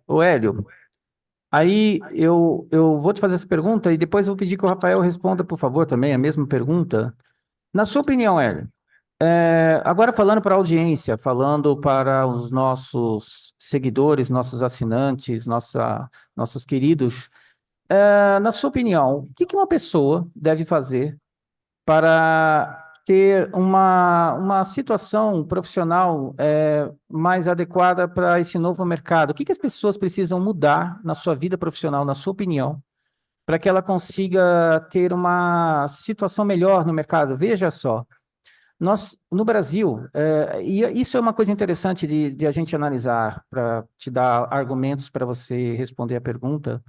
Ô Hélio, aí eu vou te fazer essa pergunta e depois eu vou pedir que o Rafael responda, por favor, também a mesma pergunta. Na sua opinião, Hélio, agora falando para a audiência, falando para os nossos seguidores, nossos assinantes, nossos queridos, na sua opinião, o que que uma pessoa deve fazer para ter uma situação profissional mais adequada para esse novo mercado? O que que as pessoas precisam mudar na sua vida profissional, na sua opinião, para que ela consiga ter uma situação melhor no mercado? Veja só, nós, no Brasil, e isso é uma coisa interessante de a gente analisar, para te dar argumentos para você responder a pergunta.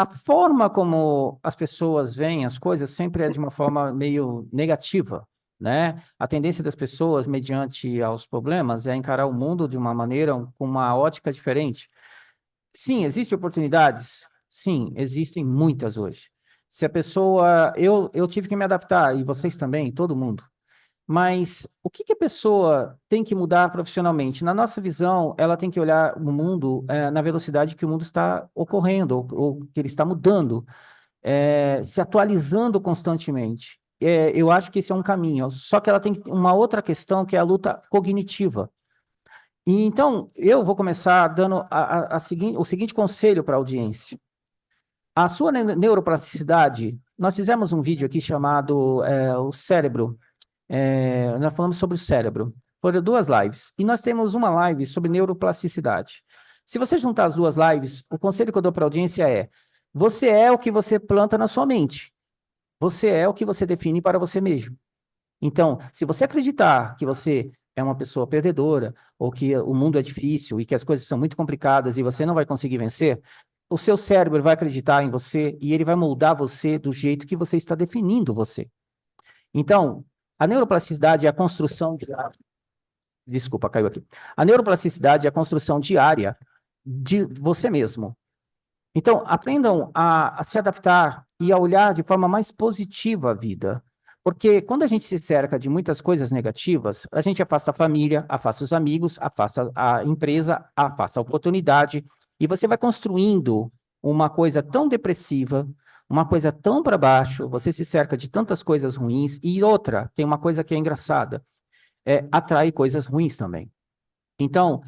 A forma como as pessoas veem as coisas sempre é de uma forma meio negativa, né? A tendência das pessoas, mediante aos problemas, é encarar o mundo de uma maneira, com uma ótica diferente. Sim, existem oportunidades? Sim, existem muitas hoje. Se a pessoa. Eu tive que me adaptar, e vocês também, todo mundo. Mas o que que a pessoa tem que mudar profissionalmente? Na nossa visão, ela tem que olhar o mundo na velocidade que o mundo está ocorrendo, ou que ele está mudando, se atualizando constantemente. Eu acho que esse é um caminho. Só que ela tem uma outra questão, que é a luta cognitiva. E então, eu vou começar dando o seguinte conselho para a audiência. A sua neuroplasticidade, nós fizemos um vídeo aqui chamado O Cérebro. Nós falamos sobre o cérebro. Foram duas lives. E nós temos uma live sobre neuroplasticidade. Se você juntar as duas lives, o conselho que eu dou para a audiência é: você é o que você planta na sua mente. Você é o que você define para você mesmo. Então, se você acreditar que você é uma pessoa perdedora, ou que o mundo é difícil e que as coisas são muito complicadas e você não vai conseguir vencer, o seu cérebro vai acreditar em você e ele vai moldar você do jeito que você está definindo você. Então, a neuroplasticidade é a construção de... Desculpa, caiu aqui. A neuroplasticidade é a construção diária de você mesmo. Então, aprendam a se adaptar e a olhar de forma mais positiva a vida. Porque quando a gente se cerca de muitas coisas negativas, a gente afasta a família, afasta os amigos, afasta a empresa, afasta a oportunidade, e você vai construindo uma coisa tão depressiva, uma coisa tão para baixo, você se cerca de tantas coisas ruins, e outra, tem uma coisa que é engraçada, atrai coisas ruins também. Então,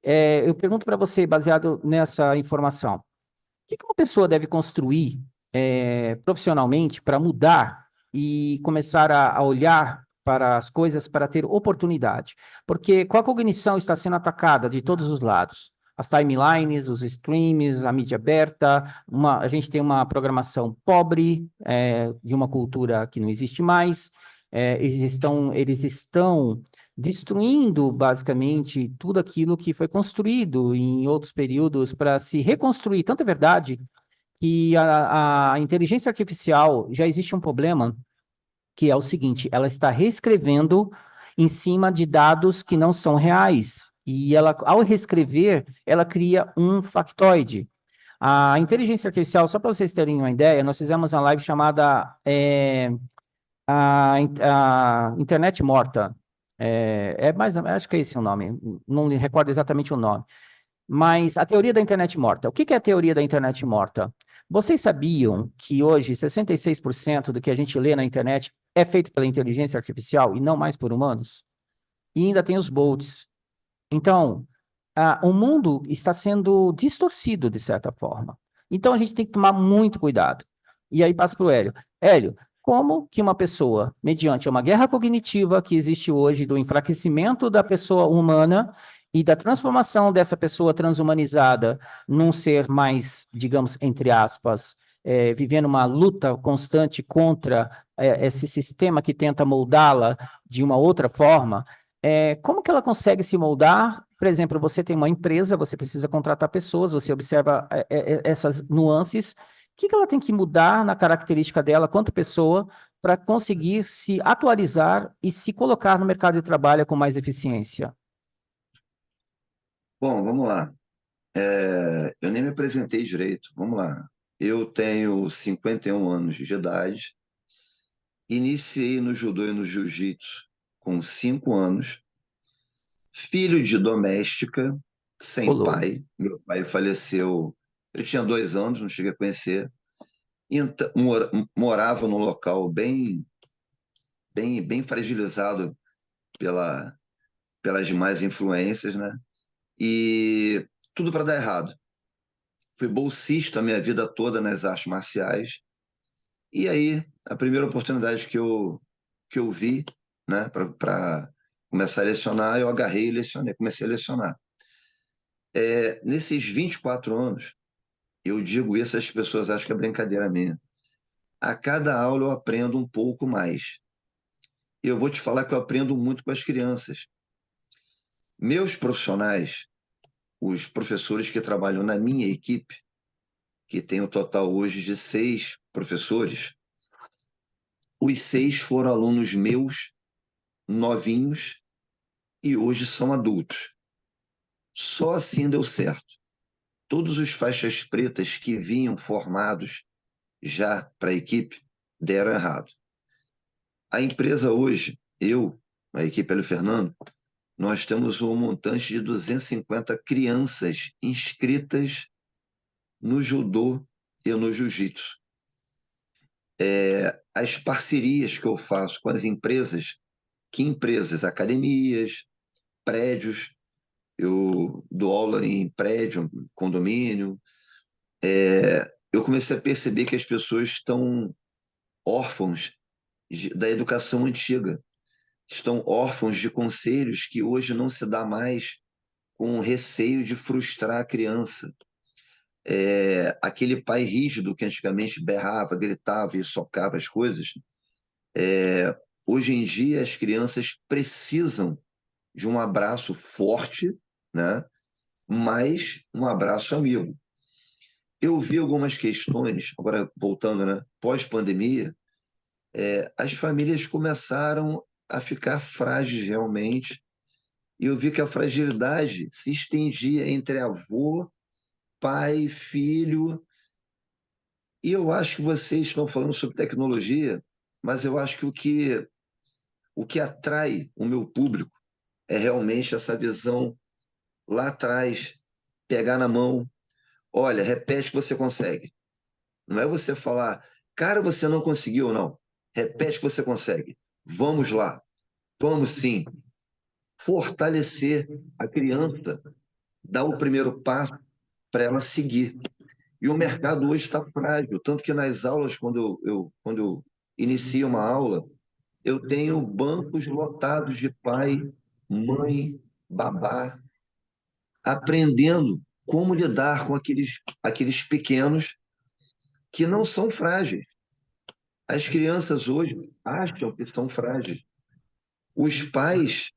eu pergunto para você, baseado nessa informação, o que que uma pessoa deve construir profissionalmente para mudar e começar a olhar para as coisas para ter oportunidade? Porque com a cognição está sendo atacada de todos os lados. As timelines, os streams, a mídia aberta, a gente tem uma programação pobre, de uma cultura que não existe mais. Eles estão destruindo basicamente tudo aquilo que foi construído em outros períodos para se reconstruir. Tanto é verdade que a inteligência artificial já existe um problema, que é o seguinte: ela está reescrevendo em cima de dados que não são reais. E ela, ao reescrever, ela cria um factoide. A inteligência artificial, só para vocês terem uma ideia, nós fizemos uma live chamada a Internet Morta. Acho que é esse o nome, não me recordo exatamente o nome. Mas a teoria da internet morta. O que que é a teoria da internet morta? Vocês sabiam que hoje 66% do que a gente lê na internet é feito pela inteligência artificial e não mais por humanos? E ainda tem os bots. Então, o mundo está sendo distorcido de certa forma. Então, a gente tem que tomar muito cuidado. E aí passa para o Hélio. Hélio, como que uma pessoa, mediante uma guerra cognitiva que existe hoje, do enfraquecimento da pessoa humana e da transformação dessa pessoa transhumanizada num ser mais, digamos, entre aspas, vivendo uma luta constante contra esse sistema que tenta moldá-la de uma outra forma, como que ela consegue se moldar? Por exemplo, você tem uma empresa, você precisa contratar pessoas, você observa essas nuances. O que que ela tem que mudar na característica dela, quanto pessoa, para conseguir se atualizar e se colocar no mercado de trabalho com mais eficiência? Bom, vamos lá. Eu nem me apresentei direito. Vamos lá. Eu tenho 51 anos de idade. Iniciei no judô e no jiu-jitsu com 5 anos. Filho de doméstica. sem Rolou. pai. Meu pai faleceu, eu tinha 2 anos, não cheguei a conhecer. Então, morava num local bem fragilizado pela, pelas demais influências, né? E tudo para dar errado. Fui bolsista a minha vida toda nas artes marciais. E aí, a primeira oportunidade que eu vi, né, para começar a lecionar, eu agarrei e lecionei, comecei a lecionar. Nesses 24 anos, eu digo isso, as pessoas acham que é brincadeira minha. A cada aula eu aprendo um pouco mais. E eu vou te falar que eu aprendo muito com as crianças. Meus profissionais, os professores que trabalham na minha equipe, que tem um total hoje de 6 professores, os 6 foram alunos meus, novinhos, e hoje são adultos. Só assim deu certo. Todos os faixas pretas que vinham formados já para a equipe deram errado. A empresa hoje, a equipe Hélio Fernando, nós temos um montante de 250 crianças inscritas no judô e no jiu-jitsu. As parcerias que eu faço com as empresas, que empresas? Academias, prédios, eu dou aula em prédio, condomínio. Eu comecei a perceber que as pessoas estão órfãos da educação antiga, estão órfãos de conselhos que hoje não se dá mais com receio de frustrar a criança. Aquele pai rígido que antigamente berrava, gritava e socava as coisas, hoje em dia as crianças precisam de um abraço forte, né? Mas um abraço amigo. Eu vi algumas questões, agora voltando, né? Pós-pandemia, as famílias começaram a ficar frágeis realmente, e eu vi que a fragilidade se estendia entre avô, pai, filho. E eu acho que vocês estão falando sobre tecnologia, mas eu acho que o que atrai o meu público é realmente essa visão lá atrás, pegar na mão, olha, repete que você consegue. Não é você falar, cara, você não conseguiu, não. Repete que você consegue. Vamos lá, vamos sim. Fortalecer a criança, dar o primeiro passo para ela seguir. E o mercado hoje está frágil, tanto que nas aulas, quando eu inicio uma aula, eu tenho bancos lotados de pai, mãe, babá, aprendendo como lidar com aqueles pequenos que não são frágeis. As crianças hoje acham que são frágeis. Os pais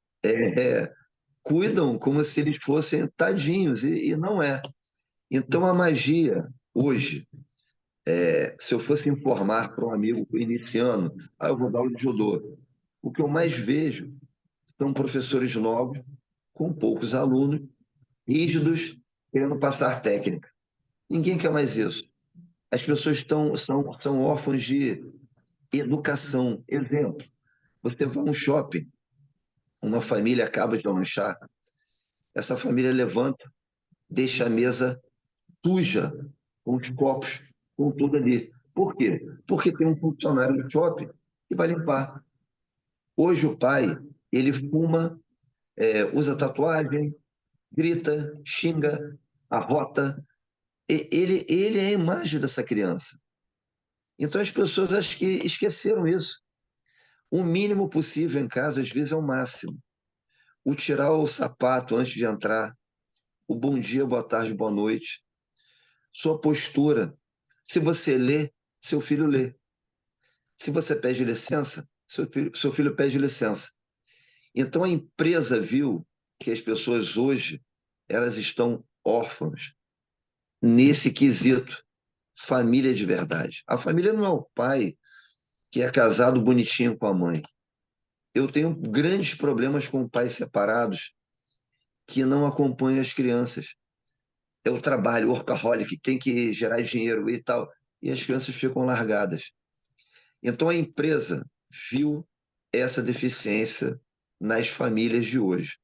cuidam como se eles fossem tadinhos, e não é. Então, a magia, hoje, se eu fosse informar para um amigo iniciando, eu vou dar aula de judô. O que eu mais vejo são professores novos, com poucos alunos, rígidos, querendo passar técnica. Ninguém quer mais isso. As pessoas são órfãos de educação. Exemplo, você vai a um shopping, uma família acaba de lanchar, essa família levanta, deixa a mesa suja, com os copos, com tudo ali. Por quê? Porque tem um funcionário do shopping que vai limpar. Hoje o pai, ele fuma, usa tatuagem, grita, xinga, arrota. Ele é a imagem dessa criança. Então as pessoas acho que esqueceram isso. O mínimo possível em casa, às vezes, é o máximo. O tirar o sapato antes de entrar, o bom dia, boa tarde, boa noite, sua postura. Se você lê, seu filho lê. Se você pede licença, seu filho pede licença. Então a empresa viu que as pessoas hoje elas estão órfãs nesse quesito, família de verdade. A família não é o pai que é casado bonitinho com a mãe. Eu tenho grandes problemas com pais separados que não acompanham as crianças. É o trabalho, o workaholic, tem que gerar dinheiro e tal, e as crianças ficam largadas. Então a empresa viu essa deficiência nas famílias de hoje.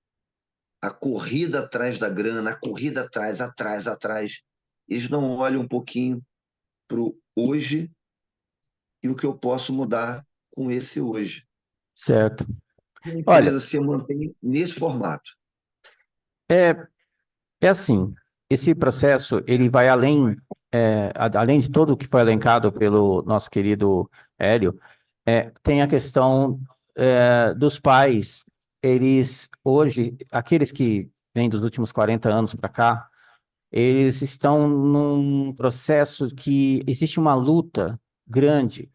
a corrida atrás da grana, a corrida atrás, atrás, atrás. Eles não olham um pouquinho para o hoje e o que eu posso mudar com esse hoje. Certo. A Olha, empresa se mantém nesse formato. é, é assim, esse processo, ele vai além, além de todo o que foi elencado pelo nosso querido Hélio, tem a questão, dos pais, eles, hoje, aqueles que vêm dos últimos 40 anos para cá, eles estão num processo que existe uma luta grande,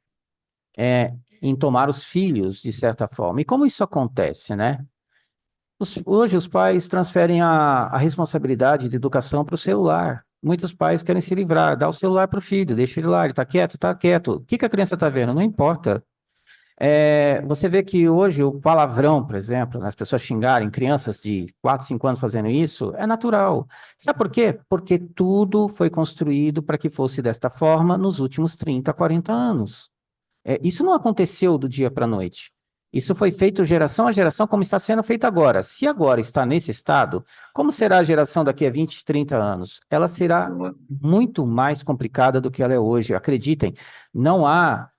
em tomar os filhos, de certa forma. E como isso acontece, né? Hoje os pais transferem a responsabilidade de educação para o celular. Muitos pais querem se livrar, dá o celular para o filho, deixa ele lá, ele está quieto, está quieto. O que que a criança está vendo? Não importa. Você vê que hoje o palavrão, por exemplo, né, as pessoas xingarem crianças de 4, 5 anos fazendo isso, é natural. Sabe por quê? Porque tudo foi construído para que fosse desta forma nos últimos 30, 40 anos. Isso não aconteceu do dia para a noite. Isso foi feito geração a geração, como está sendo feito agora. Se agora está nesse estado, como será a geração daqui a 20, 30 anos? Ela será muito mais complicada do que ela é hoje. Acreditem, não há.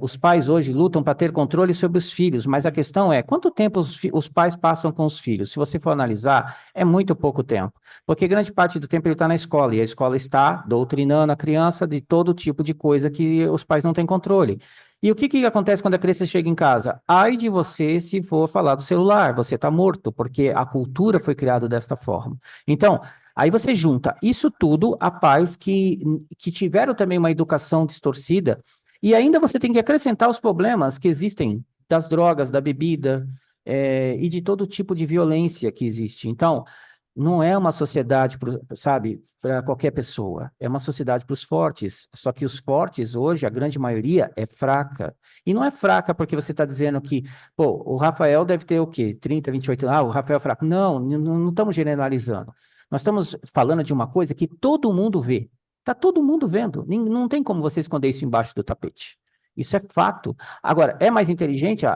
Os pais hoje lutam para ter controle sobre os filhos, mas a questão é quanto tempo os pais passam com os filhos? Se você for analisar, é muito pouco tempo, porque grande parte do tempo ele está na escola, e a escola está doutrinando a criança de todo tipo de coisa que os pais não têm controle. E o que que acontece quando a criança chega em casa? Ai de você se for falar do celular, você está morto, porque a cultura foi criada desta forma. Então, aí você junta isso tudo a pais que tiveram também uma educação distorcida, e ainda você tem que acrescentar os problemas que existem das drogas, da bebida, e de todo tipo de violência que existe. Então, não é uma sociedade, sabe, para qualquer pessoa. É uma sociedade para os fortes. Só que os fortes, hoje, a grande maioria, é fraca. E não é fraca porque você está dizendo que, pô, o Rafael deve ter o quê? 30, 28 anos. Ah, o Rafael é fraco. Não estamos generalizando. Nós estamos falando de uma coisa que todo mundo vê. Está todo mundo vendo. Não tem como você esconder isso embaixo do tapete. Isso é fato. Agora, é mais inteligente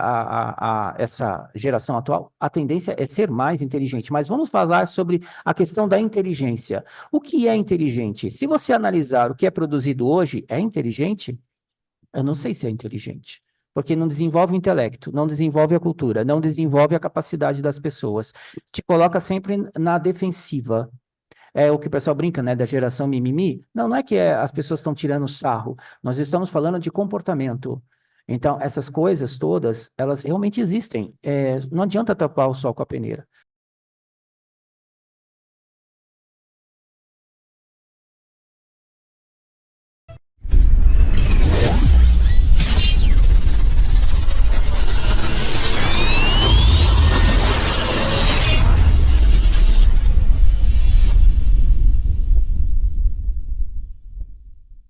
essa geração atual? A tendência é ser mais inteligente, mas vamos falar sobre a questão da inteligência. O que é inteligente? Se você analisar o que é produzido hoje, é inteligente? Eu não sei se é inteligente, porque não desenvolve o intelecto, não desenvolve a cultura, não desenvolve a capacidade das pessoas. Te coloca sempre na defensiva. É o que o pessoal brinca, né, da geração mimimi. Não, não é que as pessoas estão tirando sarro. Nós estamos falando de comportamento. Então, essas coisas todas, elas realmente existem. Não adianta tapar o sol com a peneira.